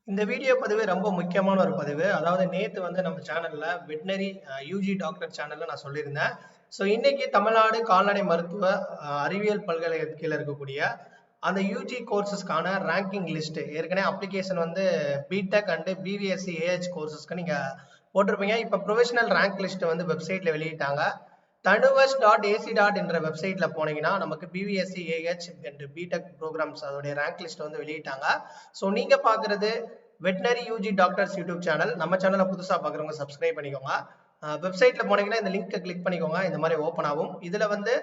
இந்த வீடியோ பதிவு ரொம்ப முக்கியமான ஒரு பதிவு. அதாவது நேத்து வந்து நம்ம சேனல்ல வெட்னரி யூஜி டாக்டர் சேனல்ல நான் சொல்லியிருந்தேன். ஸோ இன்னைக்கு தமிழ்நாடு கால்நடை மருத்துவ அறிவியல் பல்கலைக்கழக கீழ இருக்கக்கூடிய அந்த யூஜி கோர்சஸ்க்கான ரேங்கிங் லிஸ்ட் ஏற்கனவே அப்ளிகேஷன் வந்து பிடெக் அண்ட் பிவிஎஸ்சி ஏஹெச் கோர்சஸ்க்கு நீங்க போட்டிருப்பீங்க. இப்போ ப்ரொஃபஷனல் ரேங்க் லிஸ்ட் வந்து வெப்சைட்ல வெளியிட்டாங்க. tanuvas.ac. என்ற வெப்சைட்ல போனீங்கன்னா நமக்கு BVSc AH and BTech programmes அதோடைய ரேங்க் லிஸ்ட் வந்து வெளியிட்டாங்க. ஸோ நீங்க பாக்குறது veterinary UG doctors YouTube channel. நம்ம சேனலை புதுசா பாக்குறவங்க சப்ஸ்கிரைப் பண்ணிக்கோங்க. வெப்சைட்ல போனீங்கன்னா இந்த லிங்க் கிளிக் பண்ணிக்கோங்க. இந்த மாதிரி ஓப்பன் ஆகும். இதுல வந்து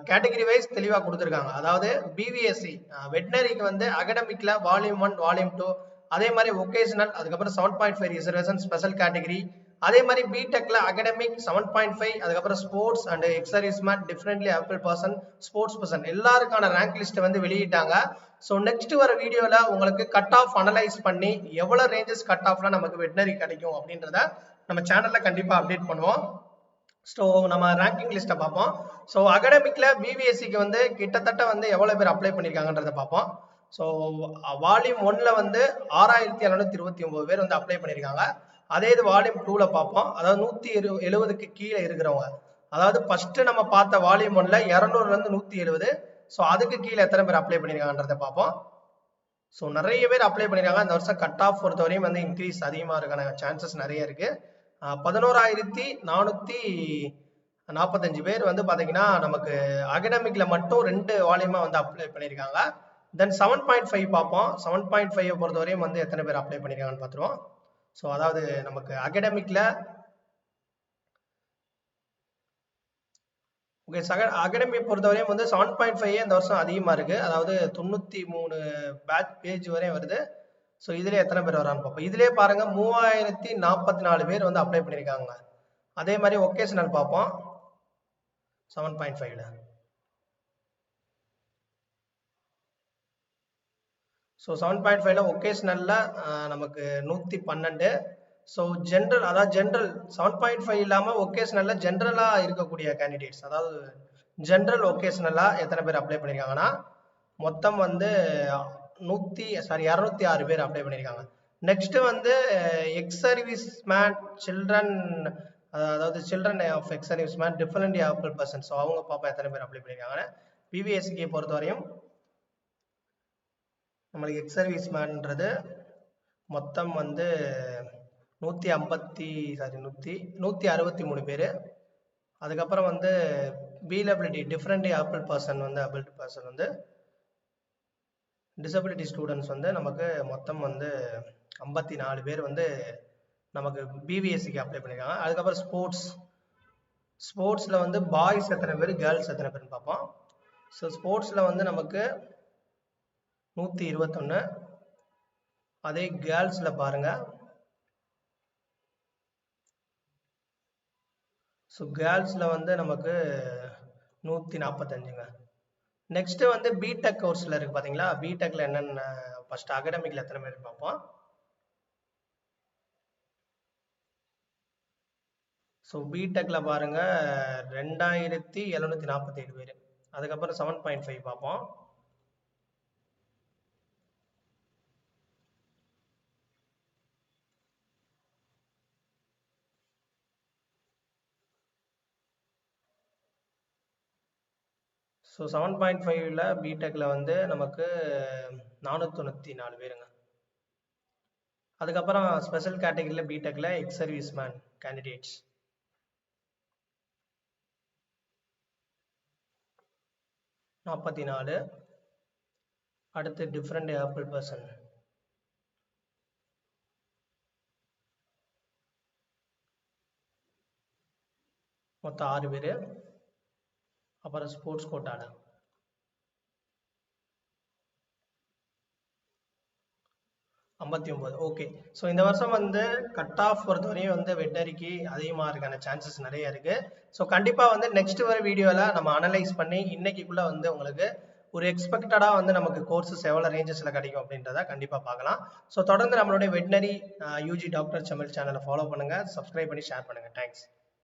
கேட்டகரி வைஸ் தெளிவா கொடுத்துருக்காங்க. அதாவது பிவிஎஸ்சி வெட்னரிக்கு வந்து அகடமிக்ல வால்யூம் 1 வால்யூம் 2 அதே மாதிரி ஒகேஷனல் அதுக்கப்புறம் 7.5 ரிசர்வேஷன் ஸ்பெஷல் கேட்டகரி அதே மாதிரி பிடெக்ல அகடமிக் 7.5 அதுக்கப்புறம் sports and ex serviceman differently abled person sports person எல்லாருக்கான ரேங்க் லிஸ்ட் வந்து வெளியிட்டாங்க. ஸோ நெக்ஸ்ட் வர வீடியோல உங்களுக்கு கட் ஆஃப் அனலைஸ் பண்ணி எவ்வளவு ரேஞ்சஸ் கட் ஆஃப்ல நமக்கு வெட்னரி கிடைக்கும் அப்படின்றத நம்ம சேனல்ல கண்டிப்பா அப்டேட் பண்ணுவோம். ஸோ நம்ம ரேங்கிங் லிஸ்ட்டை பார்ப்போம். ஸோ அகடமிக்ல பிவிஎஸ்சிக்கு வந்து கிட்டத்தட்ட வந்து எவ்வளவு பேர் அப்ளை பண்ணியிருக்காங்கன்றத பார்ப்போம். ஸோ வால்யூம் 1ல வந்து 6729 பேர் வந்து அப்ளை பண்ணியிருக்காங்க. அதே இது வால்யூம் 2ல பார்ப்போம். அதாவது 170க்கு கீழே இருக்கிறவங்க, அதாவது ஃபர்ஸ்ட் நம்ம பார்த்த வால்யூம் 1ல 200ல இருந்து 170. ஸோ அதுக்கு கீழே எத்தனை பேர் அப்ளை பண்ணியிருக்காங்கன்றத பார்ப்போம். ஸோ நிறைய பேர் அப்ளை பண்ணியிருக்காங்க. இந்த வருஷம் கட் ஆஃப் பொறுத்தவரையும் வந்து இன்க்ரீஸ் அதிகமாக இருக்கான சான்சஸ் நிறைய இருக்கு. 11,445 பேர் வந்து பாத்தீங்கன்னா நமக்கு அகடமிக்ல மட்டும் 2 வால்யூமா வந்து அப்ளை பண்ணியிருக்காங்க. தென் 7.5 பார்ப்போம். 7.5 பொறுத்தவரையும் வந்து எத்தனை பேர் அப்ளை பண்ணியிருக்காங்கன்னு பார்த்துருவோம். ஸோ அதாவது நமக்கு அகடமிக்ல ஓகே அகடமி பொறுத்தவரையும் வந்து 7.5 இந்த வருஷம் அதிகமா இருக்கு. அதாவது 93 பேஜ் வரையும் வருது. ஸோ இதுல எத்தனை பேர் வரான்னு பார்ப்போம். இதுலயே பாருங்க 3044 பேர் வந்து அப்ளை பண்ணியிருக்காங்க. அதே மாதிரி ஒகேஷனல் பார்ப்போம். 7.5ல ஸோ 7.5ல ஒகேஷனல்ல நமக்கு 112. ஸோ ஜென்ரல் அதாவது ஜென்ரல் 7.5 இல்லாம ஒகேஷனல்ல ஜென்ரலா இருக்கக்கூடிய கேண்டிடேட்ஸ், அதாவது ஜென்ரல் ஒகேஷனலா எத்தனை பேர் அப்ளை பண்ணியிருக்காங்கன்னா மொத்தம் வந்து 206 பேர் அப்ளை பண்ணியிருக்காங்க. நெக்ஸ்ட் வந்து எக்ஸ் சர்வீஸ் மேன் சில்ட்ரன், அதாவது children of ex service man different able person. So அவங்க பாப்பா எத்தனை பேர் அப்ளை பண்ணியிருக்காங்க. பிவிஎஸ்சிக்கு பொறுத்தவரையும் நம்மளுக்கு எக்ஸ் சர்வீஸ் மேன்ன்றது மொத்தம் வந்து 163 பேர். அதுக்கப்புறம் வந்து பிலபிலிட்டி டிஃபரெண்ட் ஆப்பிள் பர்சன் வந்து அபிலிட்டி பர்சன் வந்து டிசபிலிட்டி ஸ்டூடெண்ட்ஸ் வந்து நமக்கு மொத்தம் வந்து 54 பேர் வந்து நமக்கு பிவிஎஸ்சிக்கு அப்ளை பண்ணியிருக்காங்க. அதுக்கப்புறம் ஸ்போர்ட்ஸ்ல வந்து பாய்ஸ் எத்தனை பேர் கேர்ள்ஸ் எத்தனை பேர்னு பார்ப்போம். ஸோ ஸ்போர்ட்ஸ்ல வந்து நமக்கு 121. அதே கேர்ள்ஸ்ல பாருங்க, ஸோ கேர்ள்ஸ்ல வந்து நமக்கு 145ங்க. நெக்ஸ்ட் வந்து பிடெக் கோர்ஸ்ல இருக்கு பாத்தீங்களா, பிடெக்ல என்னென்ன ஃபர்ஸ்ட் அகடமிக்ல எத்தனை பேர் பார்ப்போம். ஸோ பிடெக்ல பாருங்க 2747 பேர். அதுக்கப்புறம் 7.5 பார்ப்போம். ஸோ 7.5ல பிடெக்ல வந்து நமக்கு 494 பேருங்க. அதுக்கப்புறம் ஸ்பெஷல் கேட்டகரியில பிடெக்ல எக்ஸ் சர்வீஸ் மேன் கேண்டிடேட்ஸ் 44. அடுத்து டிஃபரெண்ட் ஆப்பிள் பர்சன் மொத்தம் 6 பேர். அப்புறம் ஸ்போர்ட்ஸ் கோட்டால 59. ஓகே, ஸோ இந்த வருஷம் வந்து கட் ஆஃப் பொறுத்தவரையும் வந்து வெட்டரிக்கு அதிகமாக இருக்கான சான்சஸ் நிறைய இருக்கு. ஸோ கண்டிப்பா வந்து நெக்ஸ்ட் வர வீடியோல நம்ம அனலைஸ் பண்ணி இன்னைக்குள்ள வந்து உங்களுக்கு ஒரு எக்ஸ்பெக்டடா வந்து நமக்கு கோர்சஸ் எவ்வளவு ரேஞ்சஸ்ல கிடைக்கும் அப்படின்றத கண்டிப்பா பார்க்கலாம். ஸோ தொடர்ந்து நம்மளுடைய வெட்னரி யூஜி டாக்டர் தமிழ் சேனலை ஃபாலோ பண்ணுங்க, சப்ஸ்கிரைப் பண்ணி ஷேர் பண்ணுங்க. தேங்க்ஸ்.